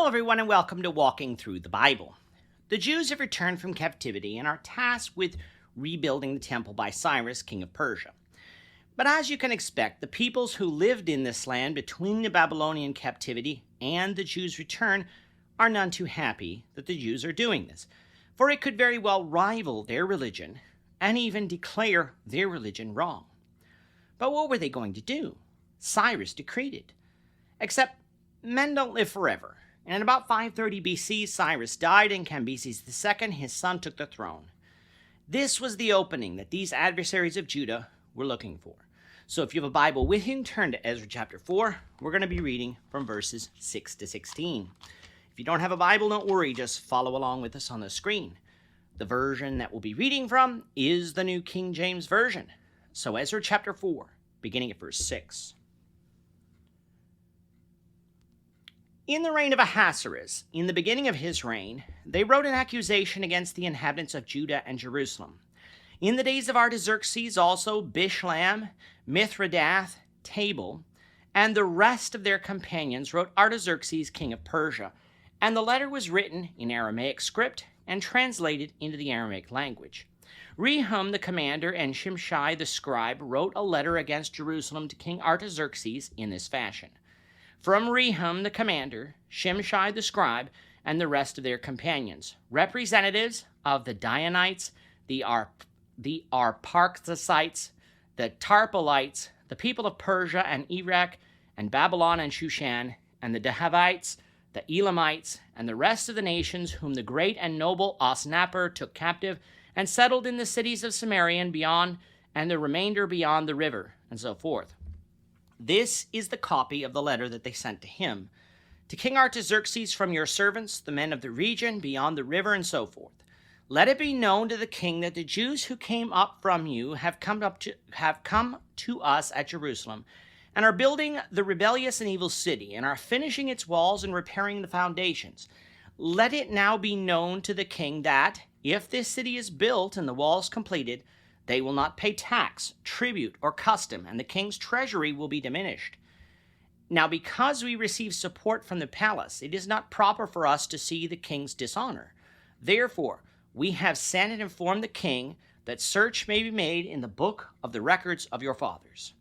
Hello everyone and welcome to Walking Through the Bible. The Jews have returned from captivity and are tasked with rebuilding the temple by Cyrus, King of Persia. But as you can expect, the peoples who lived in this land between the Babylonian captivity and the Jews' return are none too happy that the Jews are doing this, for it could very well rival their religion and even declare their religion wrong. But what were they going to do? Cyrus decreed it. Except men don't live forever. And in about 530 BC, Cyrus died, and Cambyses II, his son, took the throne. This was the opening that these adversaries of Judah were looking for. So if you have a Bible with you, turn to Ezra chapter 4. We're going to be reading from verses 6 to 16. If you don't have a Bible, don't worry, just follow along with us on the screen. The version that we'll be reading from is the New King James Version. So Ezra chapter 4, beginning at verse 6. In the reign of Ahasuerus, in the beginning of his reign, they wrote an accusation against the inhabitants of Judah and Jerusalem. In the days of Artaxerxes also, Bishlam, Mithridath, Tabal, and the rest of their companions wrote Artaxerxes, king of Persia, and the letter was written in Aramaic script and translated into the Aramaic language. Rehum the commander and Shimshai the scribe wrote a letter against Jerusalem to King Artaxerxes in this fashion. From Rehum the commander, Shimshai the scribe, and the rest of their companions, representatives of the Dianites, the Arpachsites, the Tarpolites, the people of Persia and Iraq, and Babylon and Shushan, and the Dehavites, the Elamites, and the rest of the nations whom the great and noble Osnappar took captive and settled in the cities of Samaria and beyond, and the remainder beyond the river, and so forth. This is the copy of the letter that they sent to him. To King Artaxerxes, from your servants, the men of the region, beyond the river, and so forth. Let it be known to the king that the Jews who came up from you have come to us at Jerusalem, and are building the rebellious and evil city, and are finishing its walls and repairing the foundations. Let it now be known to the king that, if this city is built and the walls completed, they will not pay tax, tribute, or custom, and the king's treasury will be diminished. Now, because we receive support from the palace, it is not proper for us to see the king's dishonor. Therefore, we have sent and informed the king that search may be made in the book of the records of your fathers.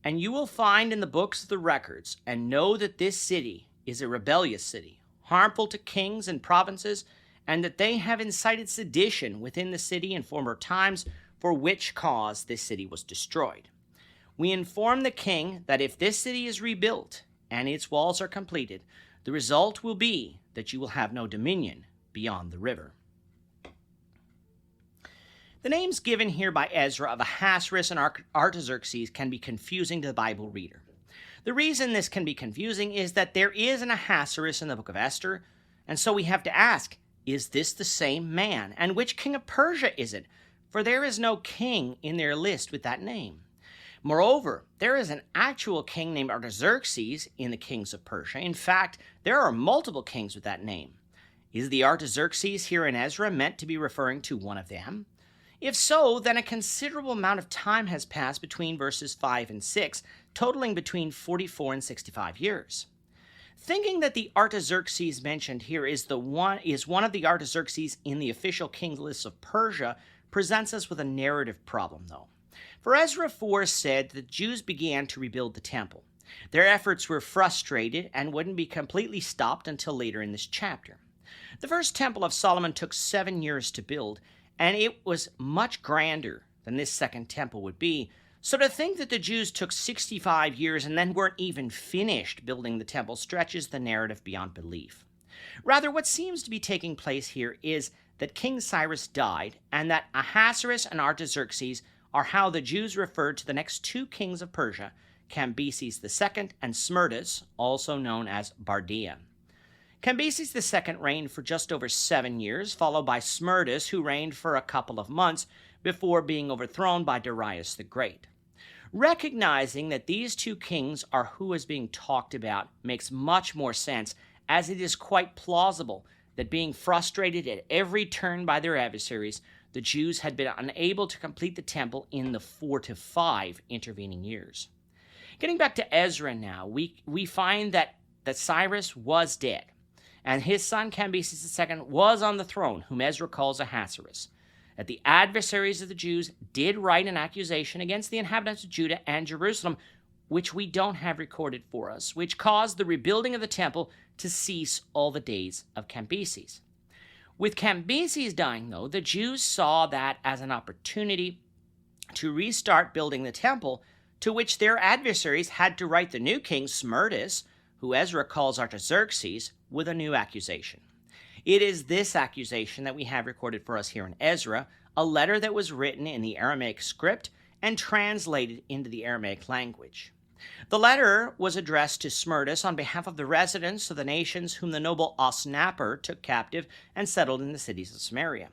And you will find in the books of the records, and know that this city is a rebellious city, harmful to kings and provinces, and that they have incited sedition within the city in former times, for which cause this city was destroyed. We inform the king that if this city is rebuilt and its walls are completed, the result will be that you will have no dominion beyond the river. The names given here by Ezra of Ahasuerus and Artaxerxes can be confusing to the Bible reader. The reason this can be confusing is that there is an Ahasuerus in the book of Esther, and so we have to ask, is this the same man? And which king of Persia is it? For there is no king in their list with that name. Moreover, there is an actual king named Artaxerxes in the kings of Persia. In fact, there are multiple kings with that name. Is the Artaxerxes here in Ezra meant to be referring to one of them? If so, then a considerable amount of time has passed between verses 5 and 6, totaling between 44 and 65 years. Thinking that the Artaxerxes mentioned here is one of the Artaxerxes in the official king's list of Persia presents us with a narrative problem, though. For Ezra 4 said the Jews began to rebuild the temple. Their efforts were frustrated and wouldn't be completely stopped until later in this chapter. The first temple of Solomon took 7 years to build, and it was much grander than this second temple would be. So to think that the Jews took 65 years and then weren't even finished building the temple stretches the narrative beyond belief. Rather, what seems to be taking place here is that King Cyrus died, and that Ahasuerus and Artaxerxes are how the Jews referred to the next two kings of Persia, Cambyses II and Smerdis, also known as Bardia. Cambyses II reigned for just over 7 years, followed by Smerdis, who reigned for a couple of months before being overthrown by Darius the Great. Recognizing that these two kings are who is being talked about makes much more sense, as it is quite plausible that being frustrated at every turn by their adversaries, the Jews had been unable to complete the temple in the 4 to 5 intervening years. Getting back to Ezra now, we find that that Cyrus was dead, and his son Cambyses II was on the throne, whom Ezra calls Ahasuerus, that the adversaries of the Jews did write an accusation against the inhabitants of Judah and Jerusalem, which we don't have recorded for us, which caused the rebuilding of the temple to cease all the days of Cambyses. With Cambyses dying, though, the Jews saw that as an opportunity to restart building the temple, to which their adversaries had to write the new king, Smerdis, who Ezra calls Artaxerxes, with a new accusation. It is this accusation that we have recorded for us here in Ezra, a letter that was written in the Aramaic script and translated into the Aramaic language. The letter was addressed to Smerdis on behalf of the residents of the nations whom the noble Osnappar took captive and settled in the cities of Samaria.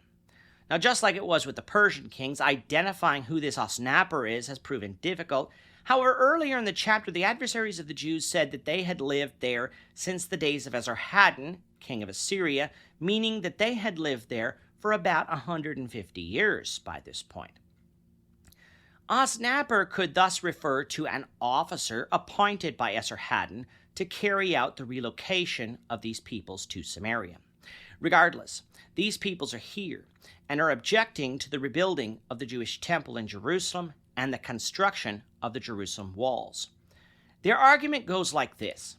Now, just like it was with the Persian kings, identifying who this Osnappar is has proven difficult. However, earlier in the chapter, the adversaries of the Jews said that they had lived there since the days of Esarhaddon, king of Assyria, meaning that they had lived there for about 150 years by this point. Osnappar could thus refer to an officer appointed by Esarhaddon to carry out the relocation of these peoples to Samaria. Regardless, these peoples are here and are objecting to the rebuilding of the Jewish temple in Jerusalem and the construction of the Jerusalem walls. Their argument goes like this: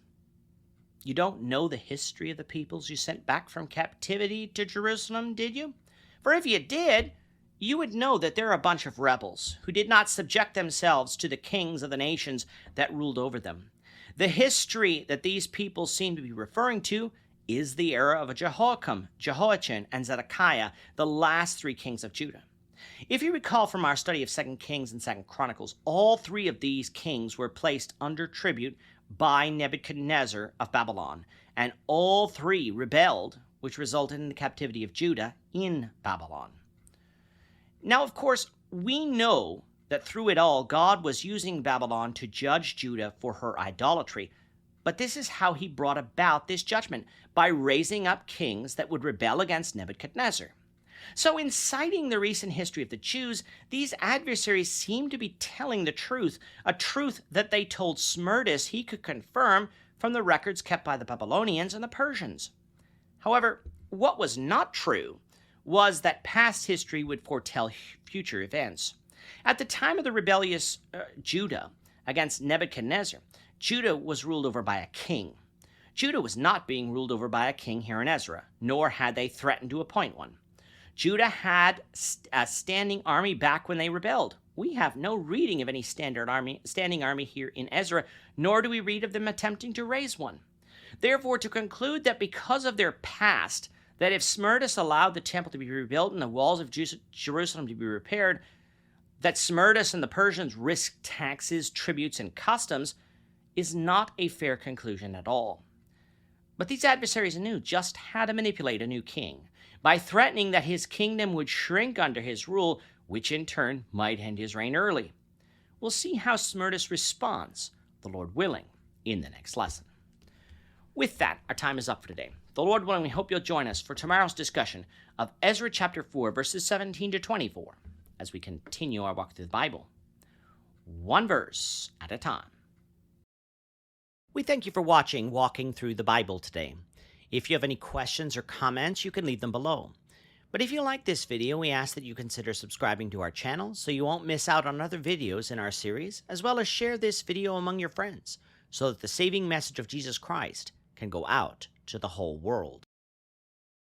you don't know the history of the peoples you sent back from captivity to Jerusalem, did you? For if you did, you would know that they're a bunch of rebels who did not subject themselves to the kings of the nations that ruled over them. The history that these people seem to be referring to is the era of Jehoiakim, Jehoiachin, and Zedekiah, the last three kings of Judah. If you recall from our study of 2 Kings and 2 Chronicles, all three of these kings were placed under tribute by Nebuchadnezzar of Babylon, and all three rebelled, which resulted in the captivity of Judah in Babylon. Now, of course, we know that through it all, God was using Babylon to judge Judah for her idolatry. But this is how he brought about this judgment, by raising up kings that would rebel against Nebuchadnezzar. So in citing the recent history of the Jews, these adversaries seem to be telling the truth, a truth that they told Smerdis he could confirm from the records kept by the Babylonians and the Persians. However, what was not true was that past history would foretell future events. At the time of the rebellious Judah against Nebuchadnezzar, Judah was ruled over by a king. Judah was not being ruled over by a king here in Ezra, nor had they threatened to appoint one. Judah had a standing army back when they rebelled. We have no reading of any standing army here in Ezra, nor do we read of them attempting to raise one. Therefore, to conclude that because of their past, that if Smerdis allowed the temple to be rebuilt and the walls of Jerusalem to be repaired, that Smerdis and the Persians risked taxes, tributes, and customs, is not a fair conclusion at all. But these adversaries knew just how to manipulate a new king, by threatening that his kingdom would shrink under his rule, which in turn might end his reign early. We'll see how Smerdis responds, the Lord willing, in the next lesson. With that, our time is up for today. The Lord willing, we hope you'll join us for tomorrow's discussion of Ezra chapter 4, verses 17 to 24, as we continue our walk through the Bible, one verse at a time. We thank you for watching Walking Through the Bible today. If you have any questions or comments, you can leave them below. But if you like this video, we ask that you consider subscribing to our channel so you won't miss out on other videos in our series, as well as share this video among your friends so that the saving message of Jesus Christ can go out to the whole world.